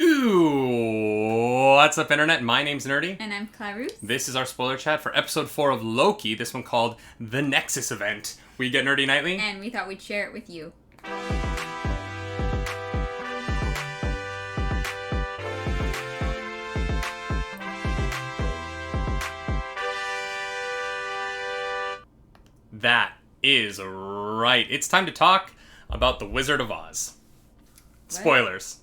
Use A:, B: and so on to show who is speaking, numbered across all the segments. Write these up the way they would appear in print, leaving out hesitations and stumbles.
A: Ooh, what's up, Internet? My name's Nerdy.
B: And I'm Clarus.
A: This is our spoiler chat for episode 4 of Loki, this one called The Nexus Event. We get Nerdy Nightly.
B: And we thought we'd share it with you.
A: That is right. It's time to talk about The Wizard of Oz.
B: What?
A: Spoilers.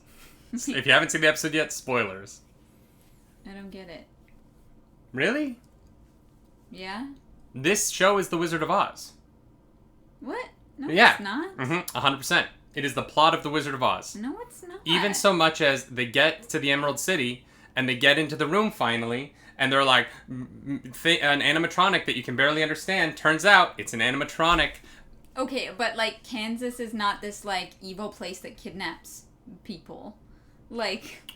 A: If you haven't seen the episode yet, spoilers.
B: I don't get it.
A: Really?
B: Yeah?
A: This show is The Wizard of Oz.
B: What? No,
A: Yeah.
B: it's not.
A: 100%. It is the plot of The Wizard of Oz.
B: No, it's not.
A: Even so much as they get to the Emerald City, and they get into the room finally, and they're like, an animatronic that you can barely understand. Turns out, it's an animatronic.
B: Okay, but, like, Kansas is not this, like, evil place that kidnaps people. Like...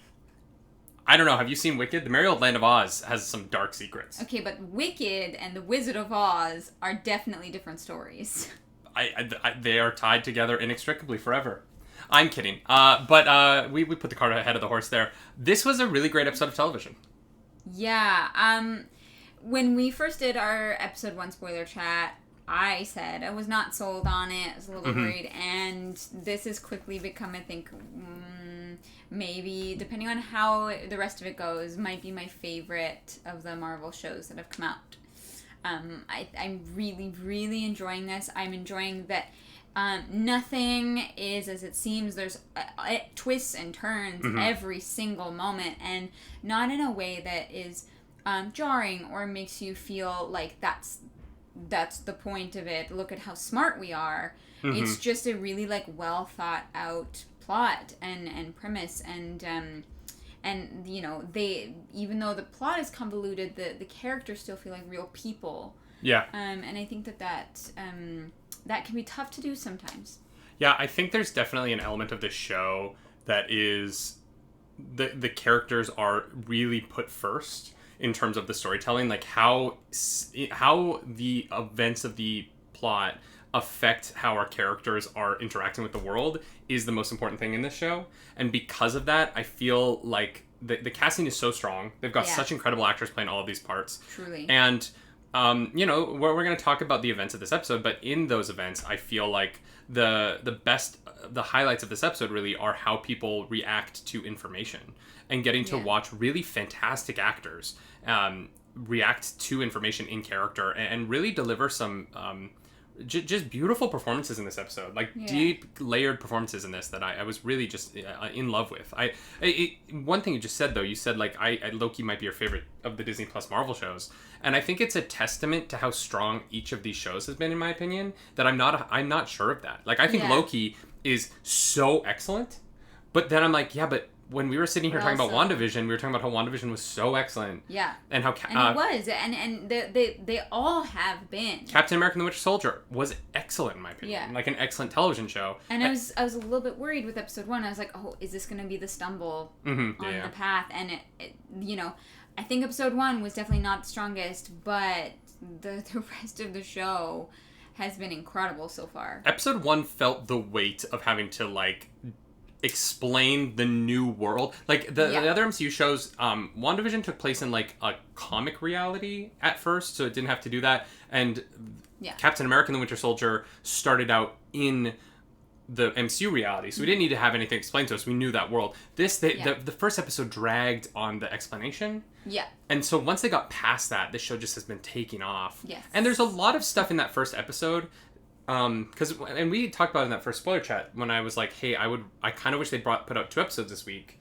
A: I don't know, have you seen Wicked? The Merry Old Land of Oz has some dark secrets.
B: Okay, but Wicked and The Wizard of Oz are definitely different stories.
A: They are tied together inextricably forever. I'm kidding. But we put the cart ahead of the horse there. This was a really great episode of television.
B: Yeah, when we first did our episode 1 spoiler chat, I said I was not sold on it. I was a little bit worried, and this has quickly become, I think, maybe, depending on how the rest of it goes, might be my favorite of the Marvel shows that have come out. I'm really, really enjoying this. I'm enjoying that nothing is as it seems. There's twists and turns every single moment, and not in a way that is jarring or makes you feel like that's the point of it. Look at how smart we are. It's just a really, like, well thought out plot and premise, and you know, they, even though the plot is convoluted, the characters still feel like real people.
A: Yeah.
B: And I think that can be tough to do sometimes.
A: Yeah, I think there's definitely an element of this show that is the characters are really put first in terms of the storytelling, like how the events of the plot affect how our characters are interacting with the world is the most important thing in this show. And because of that, I feel like the casting is so strong. They've got such incredible actors playing all of these parts.
B: Truly.
A: And, you know, we're going to talk about the events of this episode, but in those events, I feel like the highlights of this episode really are how people react to information and getting to watch really fantastic actors react to information in character and really deliver some just beautiful performances in this episode, like deep layered performances in this that I was really just in love with. One thing you just said though, you said like Loki might be your favorite of the Disney Plus Marvel shows, and I think it's a testament to how strong each of these shows has been, in my opinion, that I'm not sure of that. Like I think Loki is so excellent, but then I'm like, yeah, but when we were sitting here talking about WandaVision, we were talking about how WandaVision was so excellent.
B: Yeah.
A: And how...
B: and it was. And they all have been.
A: Captain America and the Winter Soldier was excellent, in my opinion.
B: Yeah.
A: Like an excellent television show.
B: And I was a little bit worried with episode 1. I was like, oh, is this going to be the stumble on the path? And it, you know, I think episode 1 was definitely not the strongest, but the rest of the show has been incredible so far.
A: Episode 1 felt the weight of having to, like, explain the new world. Like the other MCU shows, WandaVision took place in like a comic reality at first, so it didn't have to do that. And Captain America and the Winter Soldier started out in the MCU reality, so we didn't need to have anything explained to us. We knew that world. The first episode dragged on the explanation. Yeah. And so once they got past that, this show just has been taking off.
B: Yes.
A: And there's a lot of stuff in that first episode. And we talked about it in that first spoiler chat when I was like, hey, I kind of wish they put out 2 episodes this week.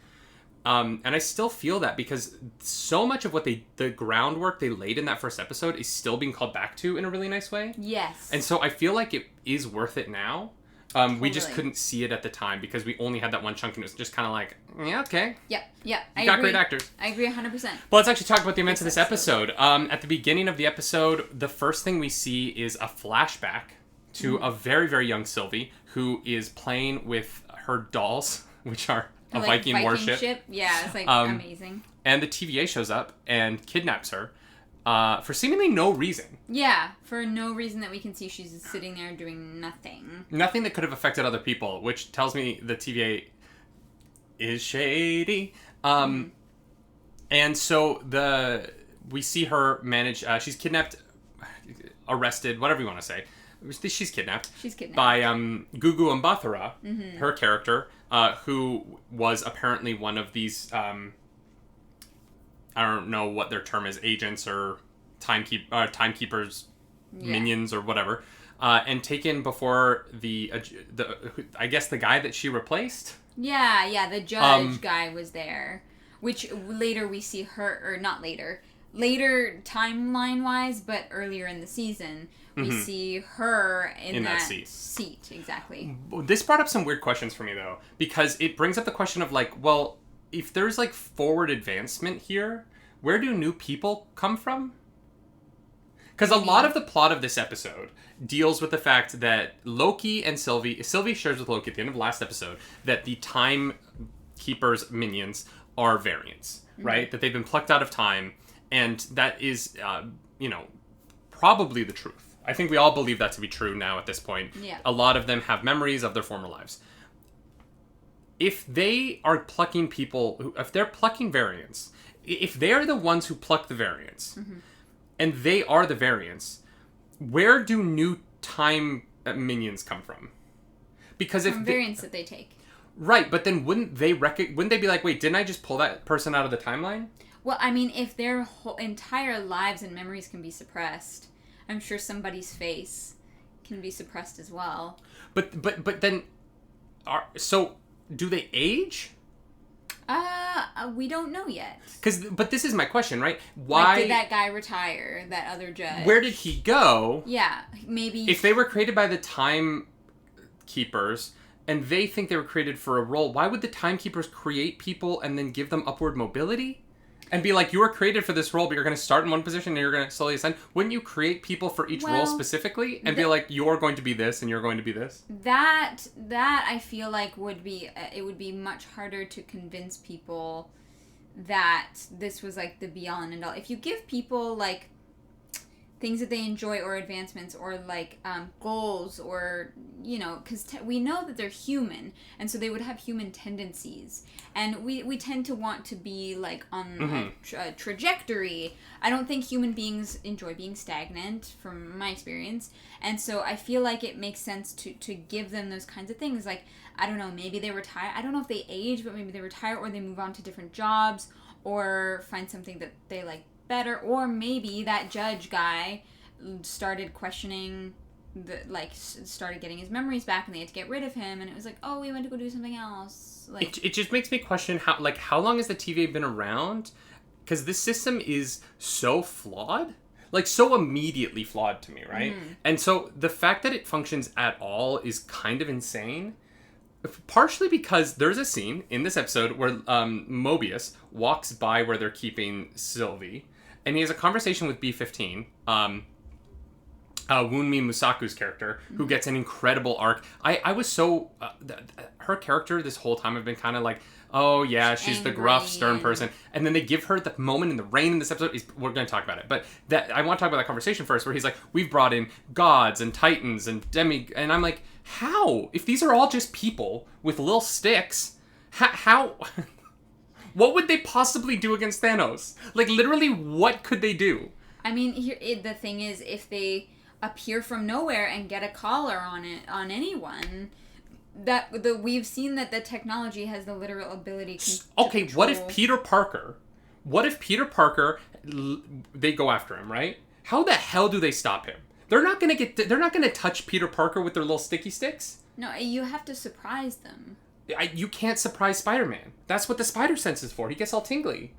A: And I still feel that because so much of what the groundwork they laid in that first episode is still being called back to in a really nice way. Yes. And so I feel like it is worth it now. Totally. We just couldn't see it at the time because we only had that one chunk and it was just kind of like, yeah, okay.
B: Yeah. You
A: got great actors.
B: I agree 100%.
A: Well, let's actually talk about the events of this episode. At the beginning of the episode, the first thing we see is a flashback to a very, very young Sylvie who is playing with her dolls, which are a Viking warship.
B: Yeah, it's like amazing.
A: And the TVA shows up and kidnaps her for seemingly no reason.
B: Yeah, for no reason that we can see. She's sitting there doing nothing.
A: Nothing that could have affected other people, which tells me the TVA is shady. And so we see her manage. She's kidnapped, arrested, whatever you want to say. She's kidnapped. By Gugu Mbatha, her character, who was apparently one of these. I don't know what their term is, agents or timekeepers, minions or whatever, and taken before the I guess the guy that she replaced.
B: Yeah, the judge guy was there, which later we see her, or not later timeline-wise, but earlier in the season, we see her in that seat. Exactly.
A: This brought up some weird questions for me, though, because it brings up the question of, like, well, if there's, like, forward advancement here, where do new people come from? Because a lot of the plot of this episode deals with the fact that Loki and Sylvie shares with Loki at the end of last episode that the Timekeeper's minions are variants, right? That they've been plucked out of time, and that is, probably the truth. I think we all believe that to be true now at this point.
B: Yeah.
A: A lot of them have memories of their former lives. If they are plucking if they're plucking variants, if they're the ones who pluck the variants, and they are the variants, where do new time minions come from? Because if
B: variants that they take.
A: Right, but then wouldn't they be like, wait, didn't I just pull that person out of the timeline?
B: Well, I mean, if their whole entire lives and memories can be suppressed, I'm sure somebody's face can be suppressed as well. But then, so do they age? We don't know yet.
A: But this is my question, right? Why
B: did that guy retire? That other judge.
A: Where did he go?
B: Yeah, maybe.
A: If they were created by the Timekeepers and they think they were created for a role, why would the Timekeepers create people and then give them upward mobility? And be like, you were created for this role, but you're going to start in one position and you're going to slowly ascend. Wouldn't you create people for each role specifically and be like, you're going to be this and you're going to be this?
B: That I feel like it would be much harder to convince people that this was like the beyond and all. If you give people like things that they enjoy or advancements or like goals or, because we know that they're human, and so they would have human tendencies, and we tend to want to be like on a trajectory. I don't think human beings enjoy being stagnant from my experience, and so I feel like it makes sense to give them those kinds of things. Like, I don't know, maybe they retire. I don't know if they age, but maybe they retire or they move on to different jobs or find something that they like better, or maybe that judge guy started questioning started getting his memories back and they had to get rid of him, and it was like, oh, we went to go do something else. Like,
A: it just makes me question how long has the TVA been around? Because this system is so flawed, like so immediately flawed to me, right? And so the fact that it functions at all is kind of insane. Partially because there's a scene in this episode where Mobius walks by where they're keeping Sylvie, and he has a conversation with B-15, Wunmi Musaku's character, who gets an incredible arc. I was so... her character this whole time I've been kind of like, oh yeah, she's the gruff, stern person. And then they give her the moment in the rain in this episode. We're going to talk about it. But I want to talk about that conversation first, where he's like, we've brought in gods and titans and and I'm like, how? If these are all just people with little sticks, how... What would they possibly do against Thanos? Like, literally, what could they do?
B: I mean, the thing is, if they appear from nowhere and get a collar on anyone, we've seen that the technology has the literal ability to
A: okay,
B: control.
A: What if Peter Parker, they go after him, right? How the hell do they stop him? They're not gonna touch Peter Parker with their little sticky sticks.
B: No, you have to surprise them.
A: You can't surprise Spider-Man. That's what the spider sense is for. He gets all tingly.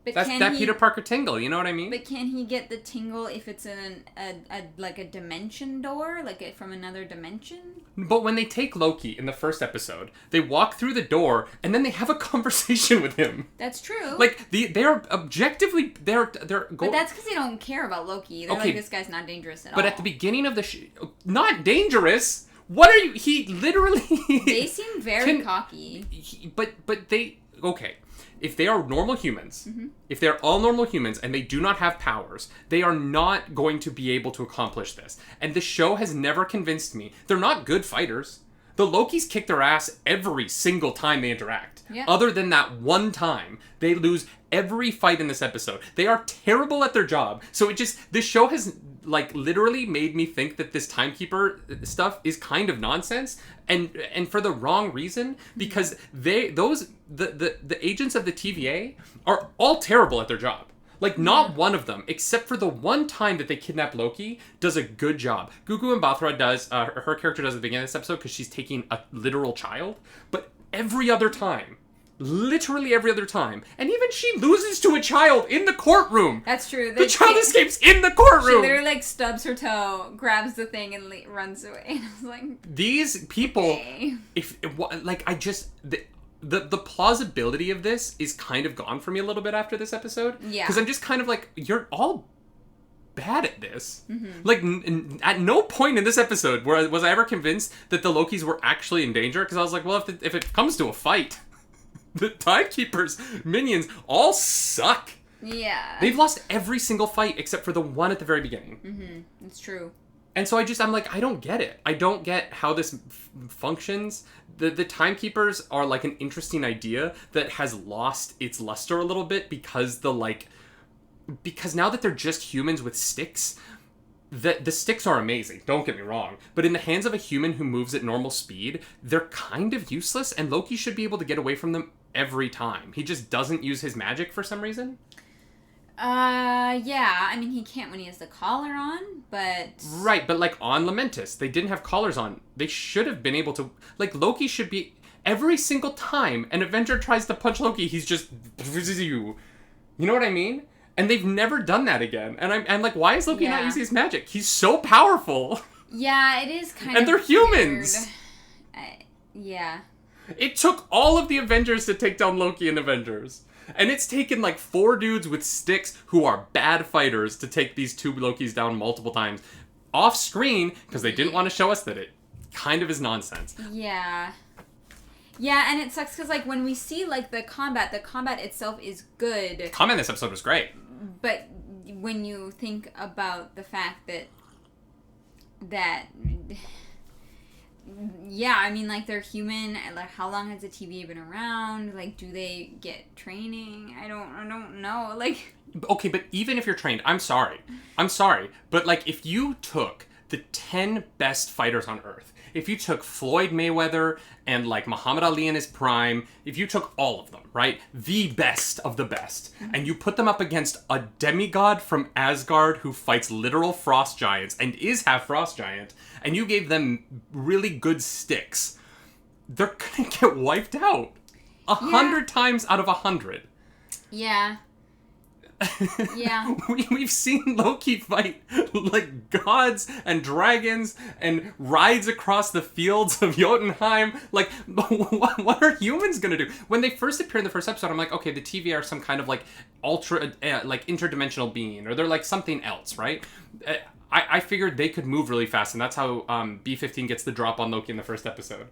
B: But
A: That's that Peter Parker tingle, you know what I mean?
B: But can he get the tingle if it's in a dimension door, like from another dimension?
A: But when they take Loki in the first episode, they walk through the door and then they have a conversation with him.
B: That's true.
A: Like they are objectively
B: But that's because they don't care about Loki. They're like, this guy's not dangerous at all.
A: But at the beginning of the not dangerous. What are you? He literally.
B: They seem very cocky.
A: But they okay. If they are normal humans, if they're all normal humans and they do not have powers, they are not going to be able to accomplish this. And the show has never convinced me. They're not good fighters. The Lokis kick their ass every single time they interact. fight.
B: Yeah.
A: Other than that one time, they lose every fight in this episode. They are terrible at their job. So this show has like literally made me think that this timekeeper stuff is kind of nonsense, and for the wrong reason, because the agents of the TVA are all terrible at their job. Like, not one of them, except for the one time that they kidnap Loki, does a good job. Gugu Mbatha does, her character does at the beginning of this episode because she's taking a literal child. But every other time, literally every other time, and even she loses to a child in the courtroom.
B: That's true.
A: The child escapes in the courtroom.
B: She literally, like, stubs her toe, grabs the thing, and runs away. And I was like...
A: These people,
B: okay.
A: The plausibility of this is kind of gone for me a little bit after this episode.
B: Yeah.
A: Because I'm just kind of like, you're all bad at this.
B: Mm-hmm.
A: Like, at no point in this episode was I ever convinced that the Lokis were actually in danger. Because I was like, well, if it comes to a fight, the Timekeepers minions all suck.
B: Yeah.
A: They've lost every single fight except for the one at the very beginning.
B: Mm-hmm. It's true.
A: And so I'm like, I don't get it. I don't get how this functions. The Timekeepers are like an interesting idea that has lost its luster a little bit because now that they're just humans with sticks, the sticks are amazing, don't get me wrong. But in the hands of a human who moves at normal speed, they're kind of useless, and Loki should be able to get away from them every time. He just doesn't use his magic for some reason.
B: Yeah. I mean, he can't when he has the collar on, but...
A: Right, but like on Lamentus, they didn't have collars on. They should have been able to... Like, Loki should be... Every single time an Avenger tries to punch Loki, he's just... You know what I mean? And they've never done that again. And I'm like, why is Loki not using his magic? He's so powerful.
B: Yeah, it is kind of
A: And they're humans.
B: Yeah.
A: It took all of the Avengers to take down Loki in Avengers. And it's taken like 4 dudes with sticks who are bad fighters to take these 2 Lokis down multiple times. Off screen, because they didn't want to show us that it kind of is nonsense.
B: Yeah. Yeah, and it sucks because, like, when we see, like, the combat itself is good.
A: The combat in this episode was great.
B: But when you think about the fact that yeah, I mean, like, they're human. Like, how long has the TVA been around? Like, do they get training? I don't know. Like,
A: okay, but even if you're trained, I'm sorry, but like, if you took the 10 best fighters on Earth, if you took Floyd Mayweather and like Muhammad Ali in his prime, if you took all of them, right, the best of the best, and you put them up against a demigod from Asgard who fights literal frost giants and is half frost giant, and you gave them really good sticks, they're gonna get wiped out 100 times out of 100.
B: Yeah. Yeah.
A: We've seen Loki fight like gods and dragons and rides across the fields of Jotunheim. Like, what are humans gonna do? When they first appear in the first episode, I'm like, okay, the TVA are some kind of like like interdimensional being, or they're like something else, right? I figured they could move really fast, and that's how B-15 gets the drop on Loki in the first episode.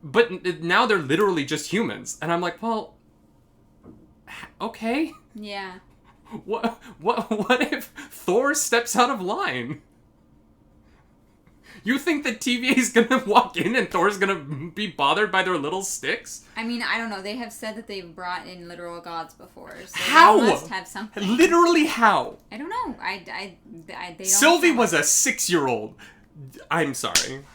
A: But now they're literally just humans, and I'm like, well, okay.
B: Yeah.
A: What if Thor steps out of line? You think that TVA is gonna walk in and Thor's gonna be bothered by their little sticks?
B: I mean, I don't know. They have said that they've brought in literal gods before, so
A: how?
B: They must have something.
A: Literally how?
B: I don't know. They don't.
A: Sylvie was a 6-year-old. I'm sorry.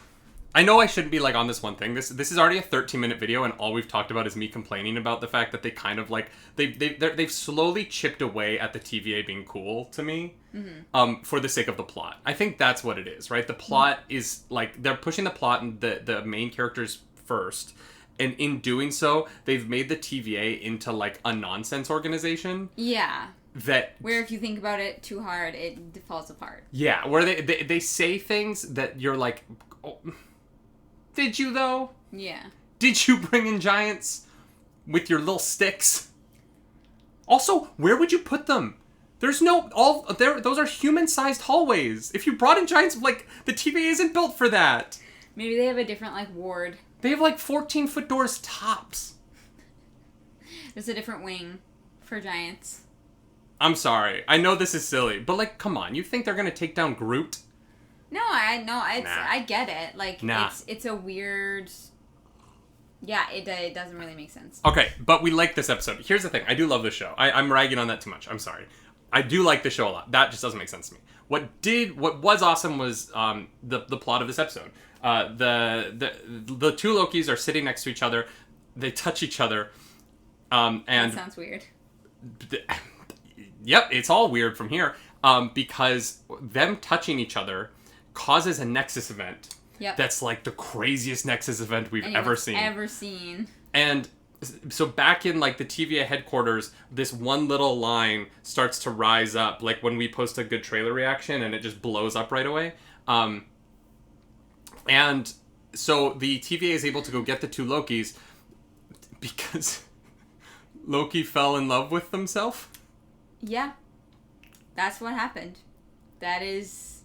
A: I know I shouldn't be like on this one thing. This is already a 13-minute video, and all we've talked about is me complaining about the fact that they kind of like they've slowly chipped away at the TVA being cool to me, for the sake of the plot. I think that's what it is, right? The plot is like they're pushing the plot and the main characters first, and in doing so, they've made the TVA into like a nonsense organization.
B: Yeah.
A: Where
B: if you think about it too hard, it falls apart.
A: Yeah, where they say things that you're like. Oh, did you, though?
B: Yeah.
A: Did you bring in giants with your little sticks? Also, where would you put them? Those are human-sized hallways. If you brought in giants, like, the TVA isn't built for that.
B: Maybe they have a different, like, ward.
A: They have, like, 14-foot doors tops.
B: There's a different wing for giants.
A: I'm sorry. I know this is silly, but, like, come on. You think they're gonna take down Groot?
B: No, I get it. Like,
A: nah.
B: it's a weird... Yeah, it doesn't really make sense.
A: Okay, but we like this episode. Here's the thing. I do love this show. I'm ragging on that too much. I'm sorry. I do like the show a lot. That just doesn't make sense to me. What was awesome was the plot of this episode. The two Lokis are sitting next to each other. They touch each other. And
B: that sounds weird.
A: Yep, it's all weird from here. Because them touching each other causes a Nexus event.
B: Yep.
A: That's like the craziest Nexus event we've ever seen. And so back in like the TVA headquarters, this one little line starts to rise up, like when we post a good trailer reaction, and it just blows up right away. And so the TVA is able to go get the two Lokis because Loki fell in love with himself.
B: Yeah. That's what happened. That is...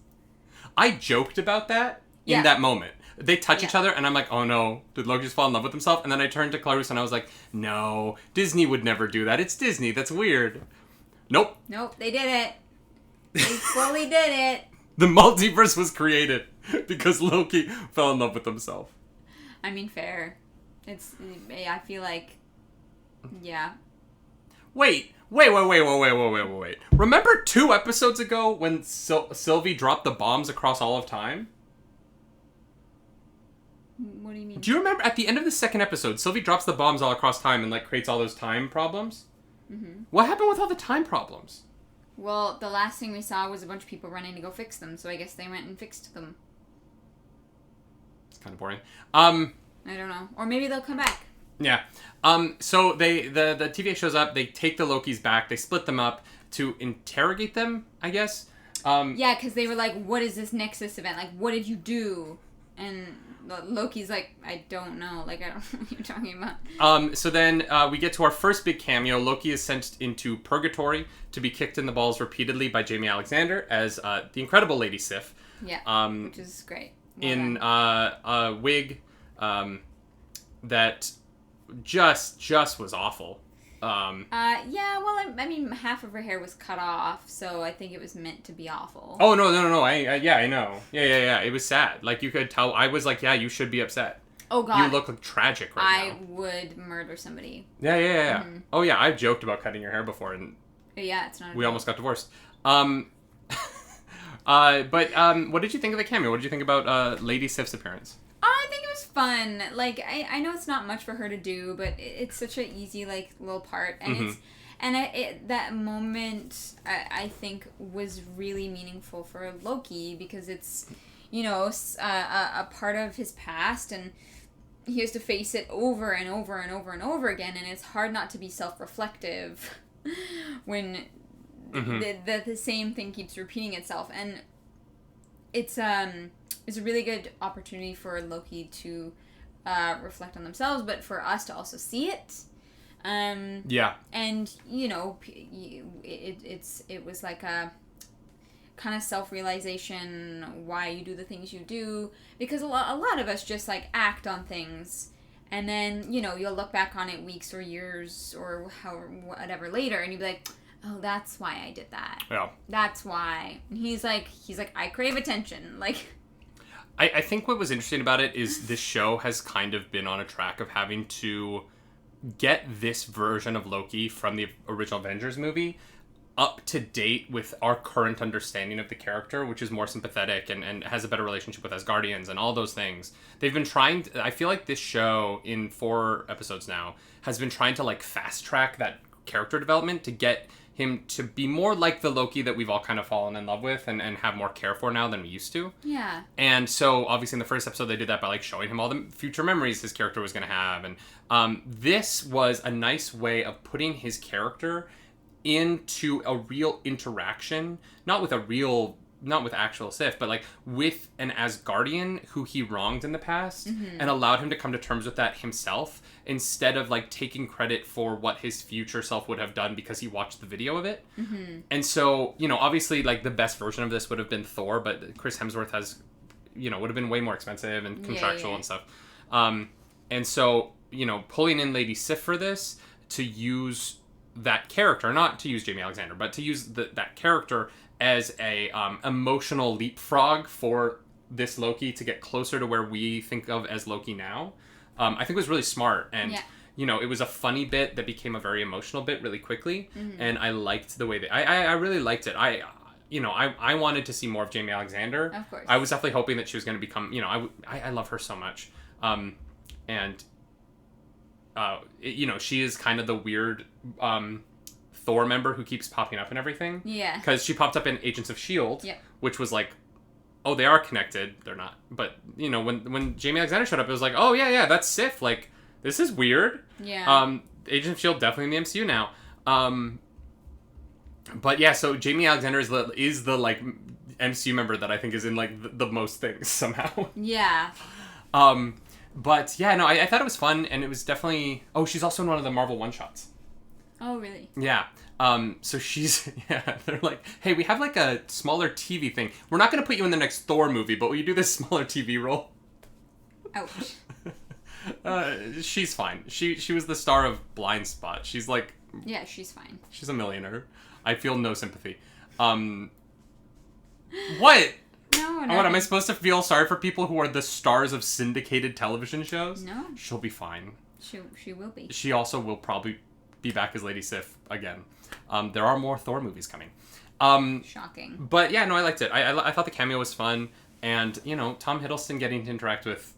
A: I joked about that in that moment. They touch each other, and I'm like, oh no, did Loki just fall in love with himself? And then I turned to Clarus, and I was like, no, Disney would never do that. It's Disney. That's weird. Nope.
B: Nope, they did it. They fully did it.
A: The multiverse was created because Loki fell in love with himself.
B: I mean, fair. I feel like, yeah.
A: Wait. Remember 2 episodes ago when Sylvie dropped the bombs across all of time?
B: What do you mean?
A: Do you remember at the end of the 2nd episode, Sylvie drops the bombs all across time and like creates all those time problems? Mm-hmm. What happened with all the time problems?
B: Well, the last thing we saw was a bunch of people running to go fix them, so I guess they went and fixed them.
A: It's kind of boring.
B: I don't know. Or maybe they'll come back.
A: Yeah. So the TVA shows up, they take the Lokis back, they split them up to interrogate them, I guess.
B: Yeah, because they were like, what is this Nexus event? Like, what did you do? And Loki's like, I don't know. Like, I don't know what you're talking about.
A: So then we get to our first big cameo. Loki is sent into purgatory to be kicked in the balls repeatedly by Jamie Alexander as the incredible Lady Sif.
B: Yeah, which is great.
A: Well in a wig that just was awful.
B: Yeah, well, I mean, half of her hair was cut off, so I think it was meant to be awful.
A: Oh, no. I know. Yeah. It was sad. Like, you could tell. I was like, yeah, you should be upset.
B: Oh, God.
A: You look like tragic right now.
B: I would murder somebody.
A: Yeah. Mm-hmm. Oh, yeah, I've joked about cutting your hair before, and
B: yeah, it's not
A: we almost got divorced. But what did you think of the cameo? What did you think about Lady Sif's appearance?
B: I think it was fun. Like, I know it's not much for her to do, but it's such an easy, like, little part. And that moment, I think, was really meaningful for Loki because it's, you know, a part of his past, and he has to face it over and over and over and over again, and it's hard not to be self-reflective when the same thing keeps repeating itself. And it's a really good opportunity for Loki to reflect on themselves, but for us to also see it.
A: Yeah. And,
B: you know, it was like a kind of self-realization why you do the things you do, because a lot of us just, like, act on things, and then, you know, you'll look back on it weeks or years or whatever later, and you'll be like, oh, that's why I did that.
A: Yeah.
B: That's why. And he's like, I crave attention. Like,
A: I think what was interesting about it is this show has kind of been on a track of having to get this version of Loki from the original Avengers movie up to date with our current understanding of the character, which is more sympathetic and has a better relationship with Asgardians and all those things. They've been trying to, I feel like this show in 4 episodes now has been trying to, like, fast track that character development to get him to be more like the Loki that we've all kind of fallen in love with and have more care for now than we used to.
B: Yeah.
A: And so, obviously, in the first episode, they did that by, like, showing him all the future memories his character was going to have. And this was a nice way of putting his character into a real interaction, not with actual Sif, but, like, with an Asgardian who he wronged in the past, and allowed him to come to terms with that himself, instead of, like, taking credit for what his future self would have done because he watched the video of it. And so, you know, obviously, like, the best version of this would have been Thor, but Chris Hemsworth has, you know, would have been way more expensive and contractual and stuff. And so, you know, pulling in Lady Sif for this, to use that character, not to use Jamie Alexander, but to use that character as a emotional leapfrog for this Loki to get closer to where we think of as Loki now, I think was really smart. And,
B: Yeah.
A: it was a funny bit that became a very emotional bit really quickly. And I liked the way that... I really liked it. I wanted to see more of Jamie Alexander.
B: Of course.
A: I was definitely hoping that she was going to become... I love her so much. She is kind of the weird... Thor member who keeps popping up and everything.
B: Yeah.
A: Because she popped up in Agents of S.H.I.E.L.D.,
B: Yep.
A: which was like, oh, they are connected. They're not. But, when Jamie Alexander showed up, it was like, oh, yeah, that's Sif. Like, this is weird.
B: Yeah.
A: Agents of S.H.I.E.L.D. definitely in the MCU now. But, yeah, so Jamie Alexander is the like, MCU member that I think is in, like, the most things somehow.
B: Yeah.
A: But, yeah, no, I thought it was fun, and it was definitely... Oh, she's also in one of the Marvel one-shots.
B: Oh, really?
A: Yeah. So she's, they're like, hey, we have like a smaller TV thing. We're not going to put you in the next Thor movie, but will you do this smaller TV role?
B: Ouch.
A: She's fine. She was the star of Blind Spot. She's like...
B: Yeah, she's fine.
A: She's a millionaire. I feel no sympathy. What?
B: No,
A: What, am I supposed to feel sorry for people who are the stars of syndicated television shows?
B: No.
A: She'll be fine.
B: She will be.
A: She also will probably be back as Lady Sif again. There are more Thor movies coming.
B: Shocking.
A: But yeah, no, I liked it. I thought the cameo was fun, and Tom Hiddleston getting to interact with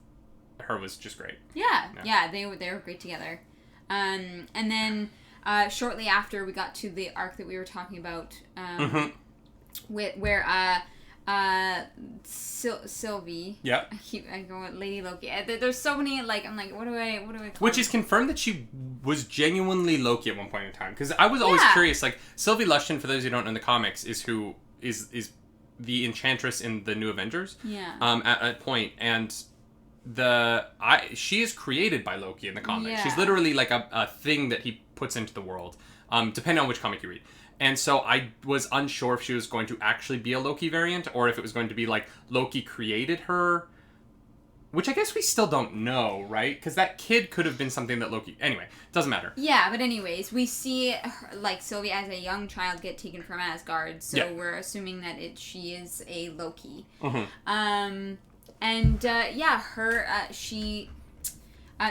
A: her was just great.
B: Yeah, they were great together. And then shortly after, we got to the arc that we were talking about, where Sylvie.
A: Yeah.
B: I go with Lady Loki. There's so many, like, I'm like, what do I call
A: Which is confirmed that she was genuinely Loki at one point in time. Because I was always curious, like, Sylvie Lushton, for those who don't know in the comics, is who is the Enchantress in the New Avengers.
B: Yeah.
A: At a point, and she is created by Loki in the comics.
B: Yeah.
A: She's literally like a thing that he puts into the world, depending on which comic you read. And so I was unsure if she was going to actually be a Loki variant, or if it was going to be like Loki created her, which I guess we still don't know, right? Because that kid could have been something that Loki... Anyway, doesn't matter.
B: Yeah, but anyways, we see her, like, Sylvie as a young child get taken from Asgard, so we're assuming that she is a Loki.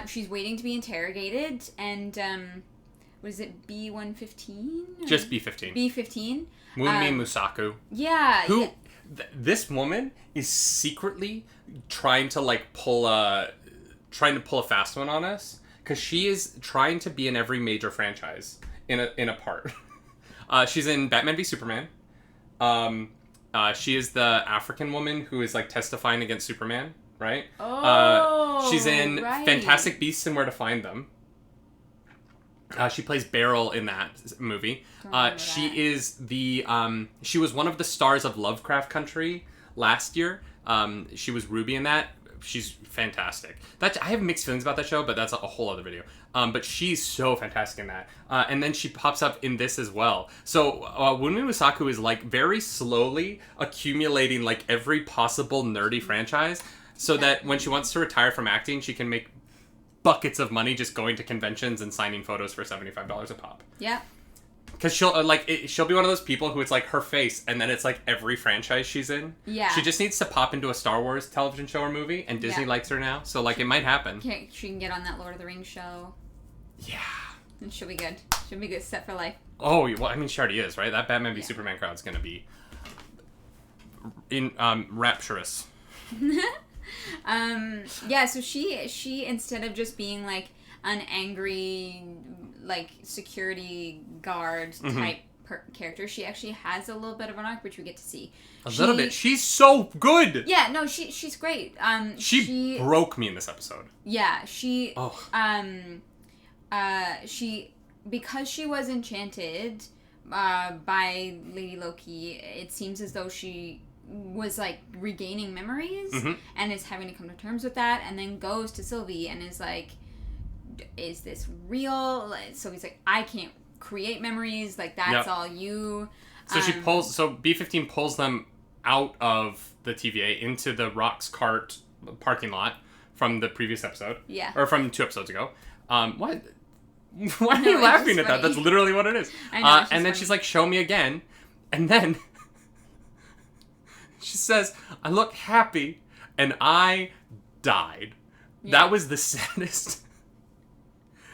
B: She's waiting to be interrogated, and was it B-115?
A: Just B-15.
B: B-15.
A: Moonmi Musaku.
B: Yeah.
A: Who... This woman is secretly trying to pull a fast one on us, because she is trying to be in every major franchise in a part. She's in Batman v Superman. She is the African woman who is testifying against Superman, right? She's in Fantastic Beasts and Where to Find Them. She plays Beryl in that movie. She was one of the stars of Lovecraft Country last year. She was Ruby in that. She's fantastic. I have mixed feelings about that show, but that's a whole other video. But she's so fantastic in that. And then she pops up in this as well. So Wunmi Musaku is very slowly accumulating every possible nerdy franchise, so that when she wants to retire from acting, she can make buckets of money just going to conventions and signing photos for $75 a pop.
B: Yeah.
A: Because she'll be one of those people who it's her face, and then it's every franchise she's in.
B: Yeah.
A: She just needs to pop into a Star Wars television show or movie, and Disney likes her now, so it might happen.
B: She can get on that Lord of the Rings show.
A: Yeah.
B: And she'll be good. She'll be good, set for life.
A: Oh, well, I mean, she already is, right? That Batman v Superman crowd's gonna be rapturous.
B: So she instead of just being an angry security guard type character, she actually has a little bit of an arc, which we get to see.
A: A little bit. She's so good.
B: Yeah, no, she's great.
A: She broke me in this episode.
B: Yeah, she because she was enchanted by Lady Loki, it seems as though she was regaining memories and is having to come to terms with that, and then goes to Sylvie and is is this real? Sylvie's I can't create memories, that's all you.
A: So she pulls, B-15 pulls them out of the TVA into the Rocks Cart parking lot from the previous episode.
B: Yeah.
A: Or from 2 episodes ago. What? Why are you laughing at that? That's literally what it is.
B: I know,
A: and then she's show me again. And then she says, I look happy, and I died. That was the saddest.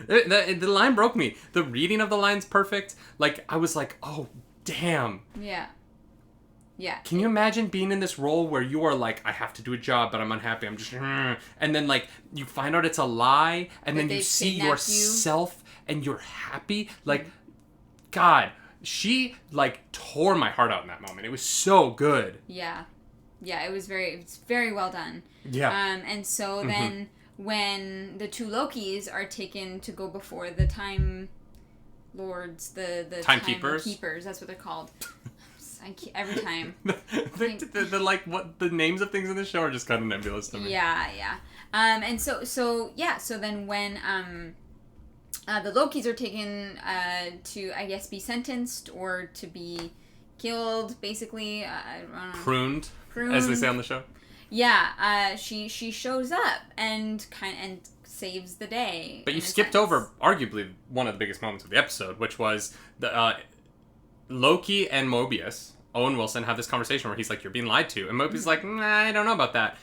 A: The line broke me. The reading of the line's perfect. Like, I was like, oh, damn.
B: Yeah. Yeah.
A: Can you imagine being in this role where you are like, I have to do a job, but I'm unhappy. I'm just, and then like you find out it's a lie, and then you see yourself, and you're happy. Like, God, she like tore my heart out in that moment. It was so good.
B: Yeah, it was very well done.
A: Yeah.
B: And so then when the two Lokis are taken to go before the Time Lords, the Timekeepers, that's what they're called. Every time.
A: the names of things in the show are just kind of nebulous to me.
B: Yeah. And so then when the Lokis are taken to, I guess, be sentenced or to be killed, basically. I don't know.
A: Pruned, as they say on the show.
B: Yeah, she shows up and saves the day.
A: But you skipped over arguably one of the biggest moments of the episode, which was the Loki and Mobius. Owen Wilson have this conversation where he's like, "You're being lied to," and Mobius is like, "Nah, I don't know about that."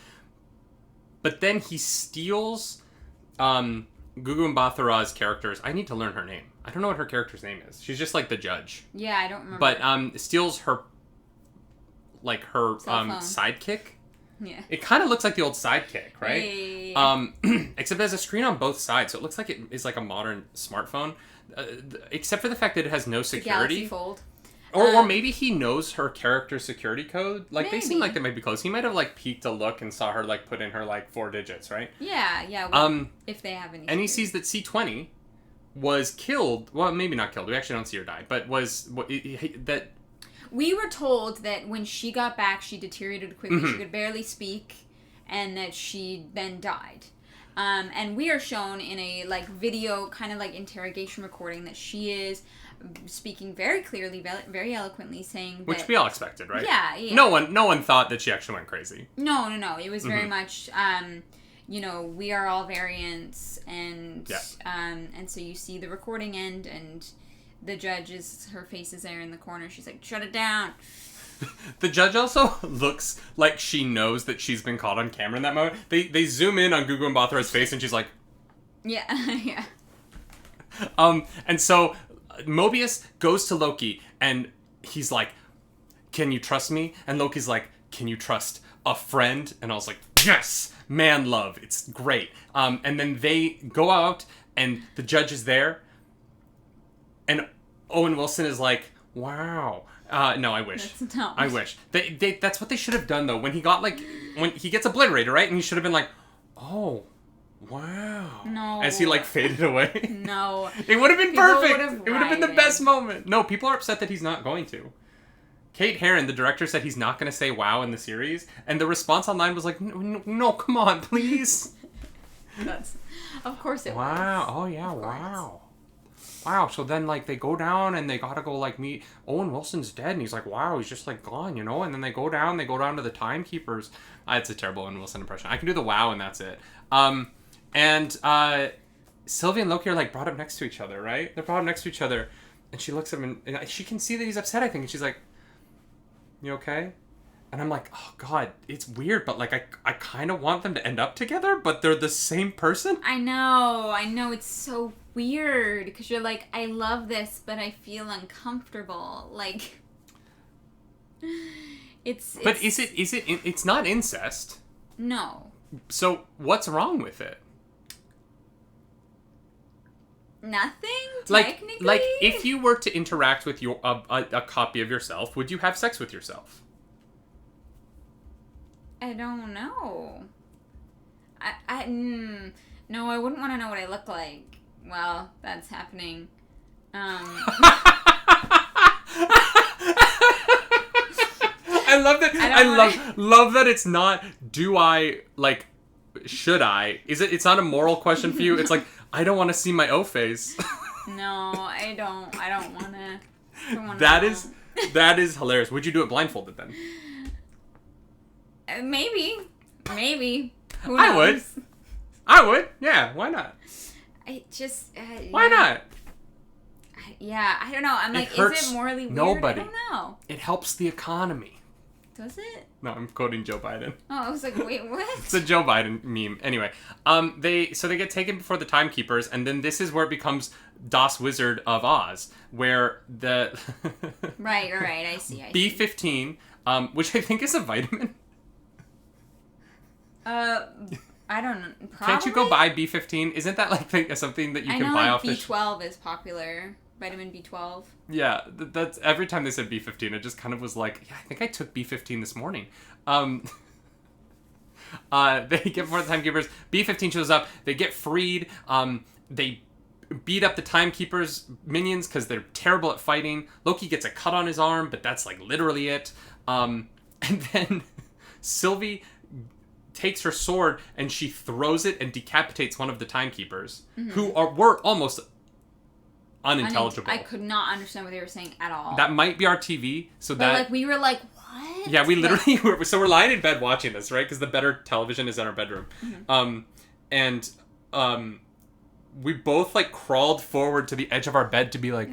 A: But then he steals Gugu Mbatha-Raw's character's. I need to learn her name. I don't know what her character's name is. She's just like the judge.
B: Yeah, I don't remember.
A: But steals her sidekick.
B: Yeah.
A: It kind of looks like the old sidekick, right?
B: Yeah.
A: Except there's a screen on both sides, so it looks like it is like a modern smartphone. Except for the fact that it has no security.
B: The Galaxy Fold.
A: Or maybe he knows her character's security code. Like,
B: maybe.
A: They seem like they might be close. He might have, like, peeked a look and saw her, like, put in her, like, 4 digits, right?
B: Yeah. Well, if they have any.
A: And he sees that C-20 was killed. Well, maybe not killed. We actually don't see her die. But that...
B: We were told that when she got back, she deteriorated quickly. She could barely speak. And that she then died. And we are shown in a, like, video, kind of like interrogation recording that she is... speaking very clearly, very eloquently, saying that...
A: Which we all expected, right?
B: Yeah.
A: No one thought that she actually went crazy.
B: No. It was very much, we are all variants, and and so you see the recording end, and the judge her face is there in the corner. She's like, shut it down.
A: The judge also looks like she knows that she's been caught on camera in that moment. They zoom in on Gugu Mbatha-Raw's face, and she's like...
B: Yeah.
A: And so... Mobius goes to Loki, and he's like, can you trust me? And Loki's like, can you trust a friend? And I was like, yes! Man love. It's great. And then they go out, and the judge is there, and Owen Wilson is like, wow. No, I wish.
B: That's not...
A: I wish. That's what they should have done, though. When he gets obliterated, right? And he should have been like, oh... Wow.
B: No.
A: As he, like, faded away.
B: No.
A: It would have been perfect. It would have been the best moment. No, people are upset that he's not going to. Kate Herron, the director, said he's not going to say wow in the series. And the response online was like, no, come on, please.
B: Of course it was.
A: Wow. Oh, yeah, wow. Wow, so then, like, they go down and they gotta go, like, meet... Owen Wilson's dead, and he's like, wow, he's just, like, gone, you know? And then they go down to the Timekeepers. It's a terrible Owen Wilson impression. I can do the wow, and that's it. And Sylvie and Loki are, like, brought up next to each other, right? They're brought up next to each other, and she looks at him, and she can see that he's upset, I think, and she's like, you okay? And I'm like, oh, God, it's weird, but, like, I kind of want them to end up together, but they're the same person?
B: I know, it's so weird, because you're like, I love this, but I feel uncomfortable, like...
A: But is it, it's not incest.
B: No.
A: So, what's wrong with it?
B: Nothing, technically.
A: Like if you were to interact with a copy of yourself, would you have sex with yourself?
B: I don't know. No, I wouldn't want to know what I look like. Well, that's happening.
A: I love that. I love that it's not. Do I like? Should I? It's not a moral question for you. It's like I don't want to see my O face.
B: No, I don't. I don't want to.
A: That is hilarious. Would you do it blindfolded then?
B: Maybe. Who knows?
A: I would. Yeah. Why not? Why not?
B: Yeah, I don't know. I'm like, is it morally weird? I don't know.
A: It helps the economy.
B: Does it?
A: No, I'm quoting Joe Biden.
B: Oh, I was like, wait, what?
A: It's a Joe Biden meme. Anyway, they get taken before the Timekeepers, and then this is where it becomes DOS Wizard of Oz, where the
B: right, I see.
A: B15, which I think is a vitamin.
B: I don't know. Probably?
A: Can't you go buy B15? Isn't that like something that you can buy off the...
B: B12 is popular. Vitamin B12.
A: Yeah, that's every time they said B15, it just kind of was like, yeah, I think I took B15 this morning. They get before the Timekeepers. B15 shows up. They get freed. They beat up the Timekeepers minions because they're terrible at fighting. Loki gets a cut on his arm, but that's like literally it. And then Sylvie takes her sword and she throws it and decapitates one of the Timekeepers, who were almost unintelligible.
B: I could not understand what they were saying at all.
A: That might be our TV, so
B: but
A: that...
B: like, we were like, what?
A: Yeah, we literally were... So we're lying in bed watching this, right? Because the better television is in our bedroom. We both, like, crawled forward to the edge of our bed to be like,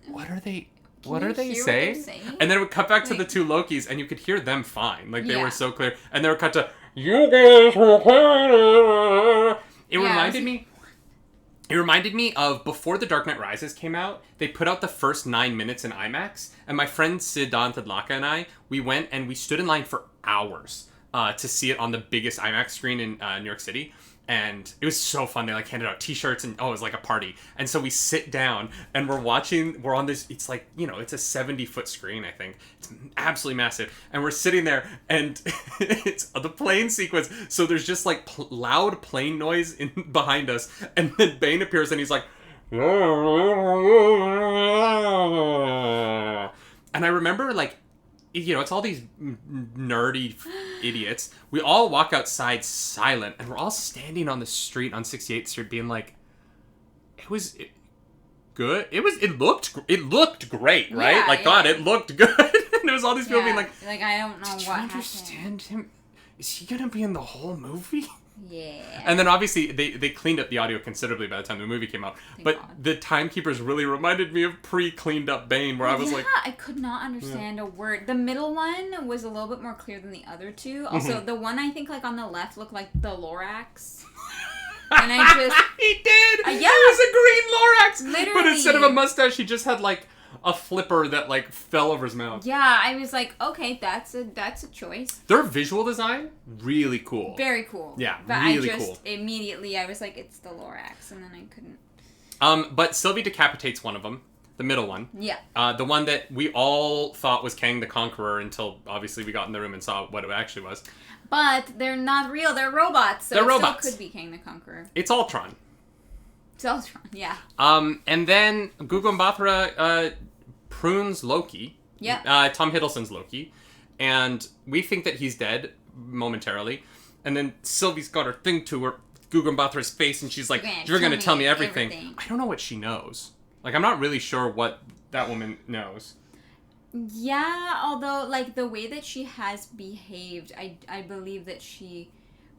A: what are they... What are they saying? And then it would cut back to the two Lokis, and you could hear them fine. Like, they were so clear. And they would cut to, you guys were... It reminded me of before The Dark Knight Rises came out, they put out the first 9 minutes in IMAX, and my friend Siddhant Adlaka and I, we went and we stood in line for hours to see it on the biggest IMAX screen in New York City. And it was so fun. They like handed out t-shirts and it was like a party. And so we sit down and we're on this, it's like, it's a 70-foot screen, I think. It's absolutely massive. And we're sitting there and it's the plane sequence. So there's just like loud plane noise behind us. And then Bane appears and he's like, and I remember like, it's all these nerdy idiots. We all walk outside silent, and we're all standing on the street on 68th Street being like, it was good. It looked great, right?
B: Yeah,
A: like, God, it looked good. And there was all these people being like,
B: I don't know
A: did
B: what
A: you understand
B: happened.
A: him? Is he going to be in the whole movie?
B: Yeah.
A: And then obviously they cleaned up the audio considerably by the time the movie came out. But the Timekeepers really reminded me of pre-cleaned up Bane, where I was like...
B: I could not understand a word. The middle one was a little bit more clear than the other two. Also, the one I think like on the left looked like the Lorax. And I just...
A: He did!
B: Yeah!
A: It was a green Lorax!
B: Literally.
A: But instead of a mustache, he just had like a flipper that like fell over his mouth.
B: Yeah, I was like, okay, that's a choice.
A: Their visual design, really cool.
B: Very cool.
A: Yeah,
B: but
A: really
B: cool. But I
A: cool.
B: just immediately, I was like, it's the Lorax, and then I couldn't.
A: But Sylvie decapitates one of them, the middle one.
B: Yeah.
A: The one that we all thought was Kang the Conqueror until obviously we got in the room and saw what it actually was.
B: But they're not real. They're robots. So it still could be Kang the Conqueror.
A: It's Ultron.
B: It's Ultron, yeah.
A: And then Gugu Mbatha prunes Loki.
B: Yeah.
A: Tom Hiddleston's Loki. And we think that he's dead momentarily. And then Sylvie's got her thing to her, Gugu Mbatha's face, and she's like, you're going to tell me everything. I don't know what she knows. Like, I'm not really sure what that woman knows.
B: Yeah, although, like, the way that she has behaved, I believe that she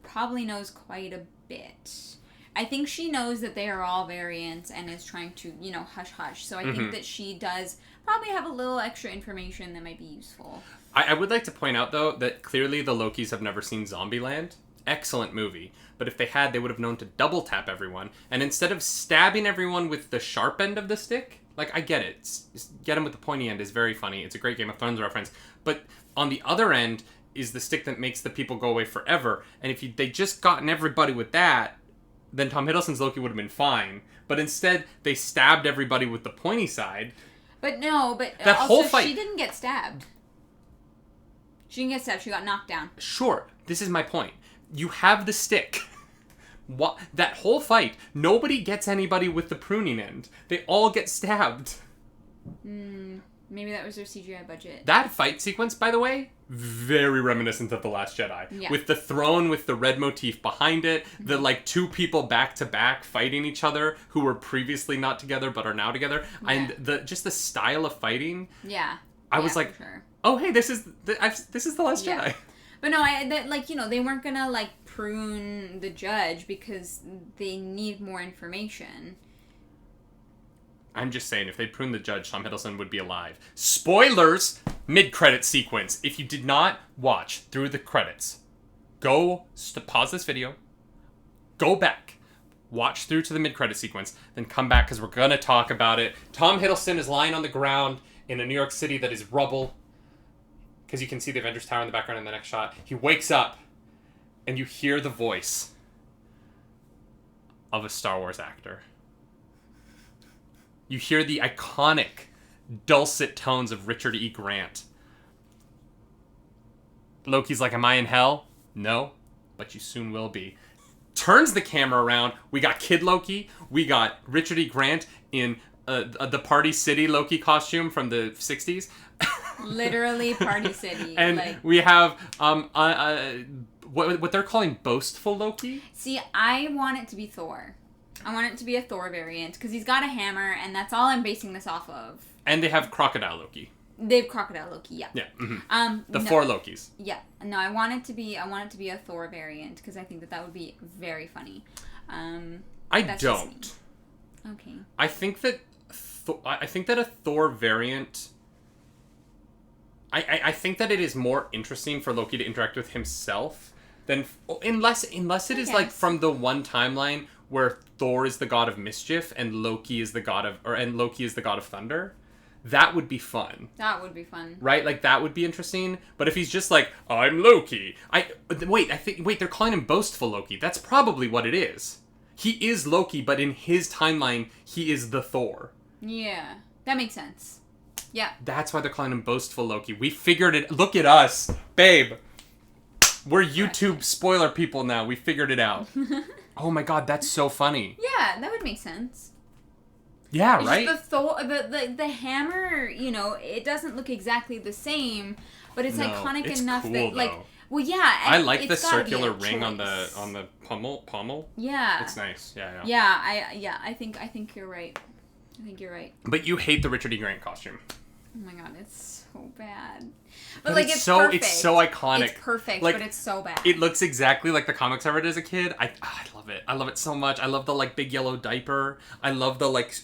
B: probably knows quite a bit. I think she knows that they are all variants and is trying to, hush-hush. So I think that she does probably have a little extra information that might be useful.
A: I would like to point out, though, that clearly the Lokis have never seen Zombieland. Excellent movie. But if they had, they would have known to double tap everyone. And instead of stabbing everyone with the sharp end of the stick, like, I get it. Get them with the pointy end is very funny. It's a great Game of Thrones reference. But on the other end is the stick that makes the people go away forever. And if they just gotten everybody with that, then Tom Hiddleston's Loki would have been fine. But instead, they stabbed everybody with the pointy side.
B: But no, but
A: that
B: also
A: whole fight,
B: she didn't get stabbed. She didn't get stabbed. She got knocked down.
A: Sure. This is my point. You have the stick. That whole fight, nobody gets anybody with the pruning end. They all get stabbed.
B: Maybe that was their CGI budget.
A: That fight sequence, by the way, very reminiscent of The Last Jedi.
B: Yeah.
A: With the throne with the red motif behind it, the like two people back to back fighting each other who were previously not together but are now together, and just the style of fighting.
B: Yeah.
A: I was like,
B: sure.
A: Oh hey, this is The Last Jedi.
B: But no, they weren't gonna like prune the judge because they need more information.
A: I'm just saying, if they pruned the judge, Tom Hiddleston would be alive. Spoilers! Mid-credit sequence. If you did not watch through the credits, go pause this video, go back, watch through to the mid-credit sequence, then come back because we're going to talk about it. Tom Hiddleston is lying on the ground in a New York City that is rubble, because you can see the Avengers Tower in the background in the next shot. He wakes up, and you hear the voice of a Star Wars actor. You hear the iconic dulcet tones of Richard E. Grant. Loki's like, am I in hell? No, but you soon will be. Turns the camera around. We got Kid Loki. We got Richard E. Grant in the Party City Loki costume from the 60s.
B: Literally Party City.
A: And we have what they're calling boastful Loki.
B: See, I want it to be Thor. I want it to be a Thor variant, because he's got a hammer, and that's all I'm basing this off of.
A: And they have Crocodile Loki.
B: They have Crocodile Loki, yeah.
A: Yeah. Mm-hmm. Four Lokis.
B: Yeah. No, I want it to be a Thor variant, because I think that would be very funny.
A: I don't.
B: Okay.
A: I think that a Thor variant. I think that it is more interesting for Loki to interact with himself than unless it is like from the one timeline where Thor is the god of mischief and Loki is the god of thunder. That would be fun.
B: That would be fun.
A: Right? Like, that would be interesting. But if he's just like, I'm Loki. Wait, they're calling him boastful Loki. That's probably what it is. He is Loki, but in his timeline, he is the Thor.
B: Yeah. That makes sense. Yeah.
A: That's why they're calling him boastful Loki. We figured it. Look at us. Babe. We're YouTube spoiler people now. We figured it out. Oh my god, that's so funny.
B: Yeah, that would make sense.
A: Yeah,
B: it's
A: right?
B: The hammer, it doesn't look exactly the same, but it's iconic enough
A: cool,
B: that, like,
A: though.
B: Well, yeah.
A: I like the circular ring on the pommel.
B: Yeah.
A: It's nice. Yeah.
B: Yeah, I think you're right. I think you're right.
A: But you hate the Richard E. Grant costume.
B: Oh my god, it's so bad. But
A: like, it's so
B: perfect.
A: It's so iconic.
B: It's perfect,
A: like,
B: but it's so bad.
A: It looks exactly like the comics I read as a kid. I love it. I love it so much. I love the like big yellow diaper. I love the like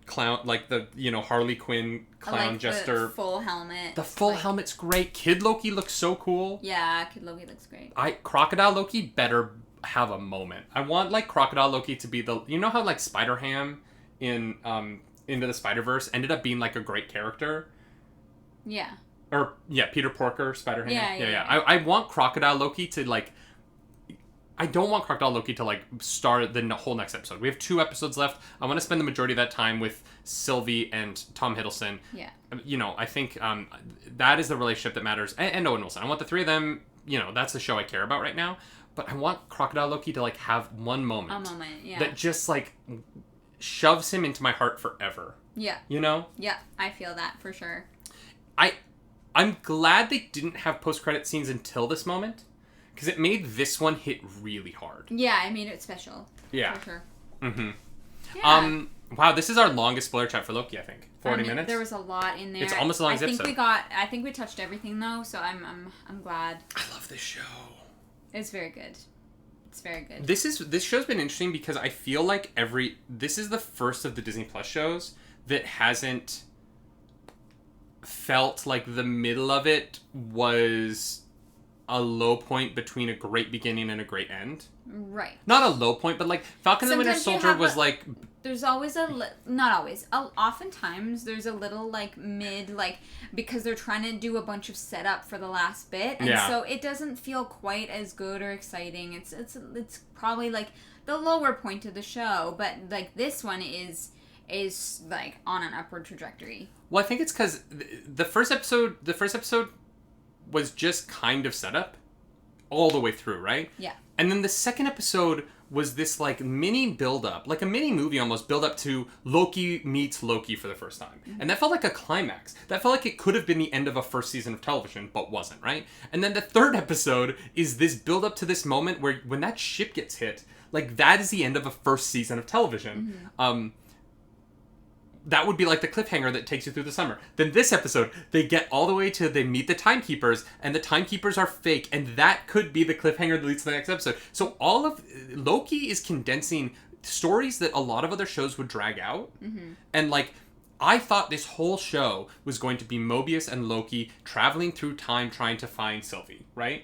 A: clown, like the Harley Quinn clown jester.
B: The full helmet.
A: The full helmet's great. Kid Loki looks so cool.
B: Yeah, Kid Loki looks great.
A: Crocodile Loki better have a moment. I want like Crocodile Loki to be the how like Spider-Ham in Into the Spider-Verse ended up being like a great character.
B: Yeah.
A: Or, Peter Porker, Spider-Ham.
B: Yeah.
A: I want Crocodile Loki to, like... I don't want Crocodile Loki to, like, star the whole next episode. We have 2 episodes left. I want to spend the majority of that time with Sylvie and Tom Hiddleston.
B: Yeah.
A: I think that is the relationship that matters. And Owen Wilson. I want the 3 of them. That's the show I care about right now. But I want Crocodile Loki to, like, have one moment.
B: A moment, yeah.
A: That just, like, shoves him into my heart forever.
B: Yeah. Yeah, I feel that for sure.
A: I'm glad they didn't have post-credit scenes until this moment, because it made this one hit really hard.
B: Yeah, it made it special.
A: Yeah.
B: For sure.
A: Mm-hmm.
B: Yeah.
A: Wow, this is our longest spoiler chat for Loki, I think. 40 minutes?
B: There was a lot in there.
A: It's almost as long as the episode.
B: I think we touched everything, though, so I'm glad.
A: I love this show.
B: It's very good. It's very good.
A: This show's been interesting because I feel like this is the first of the Disney Plus shows that hasn't felt like the middle of it was a low point between a great beginning and a great end.
B: Right.
A: Not a low point, but like Falcon and the Winter Soldier was like...
B: There's always not always. Oftentimes there's a little like mid, like, because they're trying to do a bunch of setup for the last bit, and so it doesn't feel quite as good or exciting. It's probably like the lower point of the show, but like this one is like on an upward trajectory. Well,
A: I think it's because the first episode was just kind of set up all the way through, right?
B: Yeah.
A: And then the second episode was this like mini build-up, like a mini movie almost, build-up to Loki meets Loki for the first time. Mm-hmm. And that felt like a climax. That felt like it could have been the end of a first season of television, but wasn't, right? And then the third episode is this build-up to this moment where when that ship gets hit, like that is the end of a first season of television. Mm-hmm. That would be like the cliffhanger that takes you through the summer. Then this episode, they get all the way to they meet the timekeepers, and the timekeepers are fake, and that could be the cliffhanger that leads to the next episode. So all of Loki is condensing stories that a lot of other shows would drag out.
B: Mm-hmm.
A: And, like, I thought this whole show was going to be Mobius and Loki traveling through time trying to find Sylvie, right?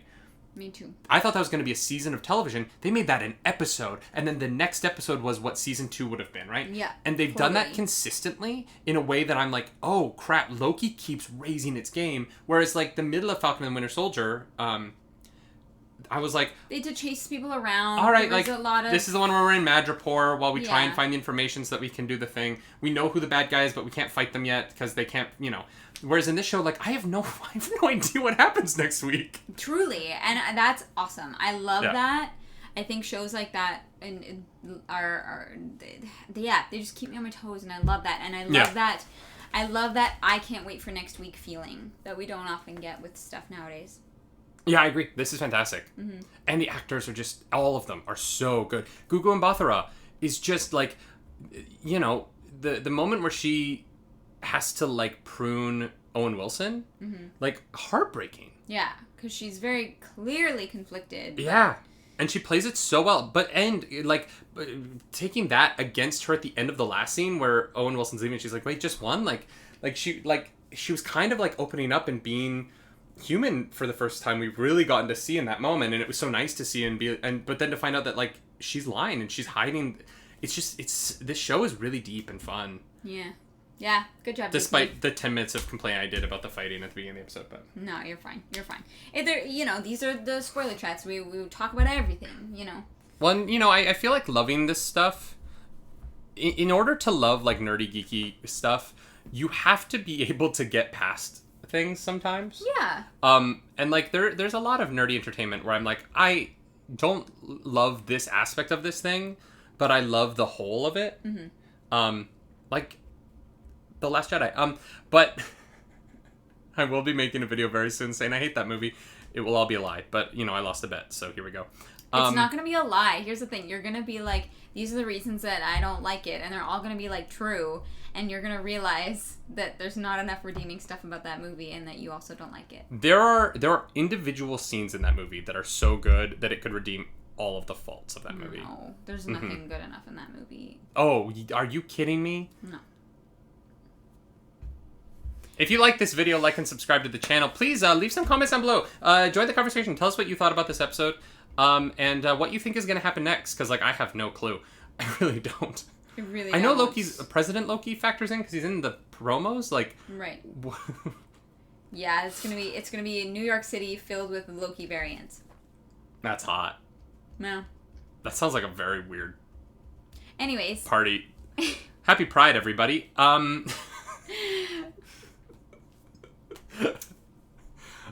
B: Me too.
A: I thought that was going to be a season of television. They made that an episode, and then the next episode was what season 2 would have been, right?
B: Yeah.
A: And they've done that consistently in a way that I'm like, oh crap, Loki keeps raising its game. Whereas, like, the middle of Falcon and the Winter Soldier, I was like,
B: they had to chase people around.
A: All right, like,
B: a lot of...
A: this is the one where we're in Madripoor while we try and find the information so that we can do the thing. We know who the bad guy is, but we can't fight them yet because they can't, you know. Whereas in this show, like, I have no idea what happens next week.
B: Truly, and that's awesome. I love that. I think shows like that they just keep me on my toes, and I love that. And I love that. I love that I can't wait for next week feeling that we don't often get with stuff nowadays.
A: Yeah, I agree. This is fantastic.
B: Mm-hmm.
A: And the actors are just, all of them are so good. Gugu Mbatha is just like, you know, the moment where she has to, like, prune Owen Wilson, like, heartbreaking.
B: Yeah, because she's very clearly conflicted.
A: Yeah. And she plays it so well. But, and, like, taking that against her at the end of the last scene where Owen Wilson's leaving, she's like, wait, just one? Like she was kind of, like, opening up and being human for the first time we've really gotten to see in that moment, and it was so nice to see but then to find out that, like, she's lying and she's hiding. This show is really deep and fun.
B: Yeah, good job.
A: Despite the 10 minutes of complaint I did about the fighting at the beginning of the episode, but
B: no, you're fine. You know, these are the spoiler chats. We talk about everything, you know.
A: Well, and, you know, I feel like loving this stuff, in order to love, like, nerdy geeky stuff, you have to be able to get past things sometimes.
B: Yeah.
A: And, like, there's a lot of nerdy entertainment where I'm like, I don't love this aspect of this thing, but I love the whole of it.
B: Mm-hmm.
A: Like The Last Jedi. But I will be making a video very soon saying I hate that movie. It will all be a lie, but, you know, I lost a bet, so here we go.
B: It's not going to be a lie. Here's the thing. You're going to be like, these are the reasons that I don't like it, and they're all going to be, like, true, and you're going to realize that there's not enough redeeming stuff about that movie and that you also don't like it.
A: There are individual scenes in that movie that are so good that it could redeem all of the faults of that movie.
B: No, there's nothing good enough in that movie.
A: Oh, are you kidding me?
B: No.
A: If you like this video, like and subscribe to the channel. Please leave some comments down below. Join the conversation. Tell us what you thought about this episode. And what you think is going to happen next. Because, like, I have no clue. I really don't. I know President Loki factors in because he's in the promos. Like,
B: right. Yeah, it's gonna be New York City filled with Loki variants.
A: That's hot.
B: No.
A: That sounds like a very weird.
B: Anyways.
A: Party. Happy Pride, everybody.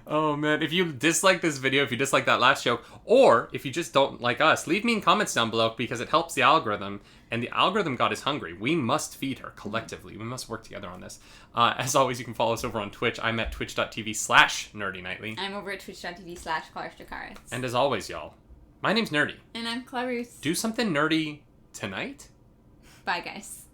A: Oh, man. If you dislike this video, if you dislike that last joke, or if you just don't like us, leave me in comments down below because it helps the algorithm, and the algorithm god is hungry. We must feed her collectively. We must work together on this. As always, you can follow us over on Twitch. I'm at twitch.tv/nerdynightly.
B: I'm over at twitch.tv/clarusdracarys.
A: And as always, y'all, my name's Nerdy.
B: And I'm Clarus.
A: Do something nerdy tonight.
B: Bye, guys.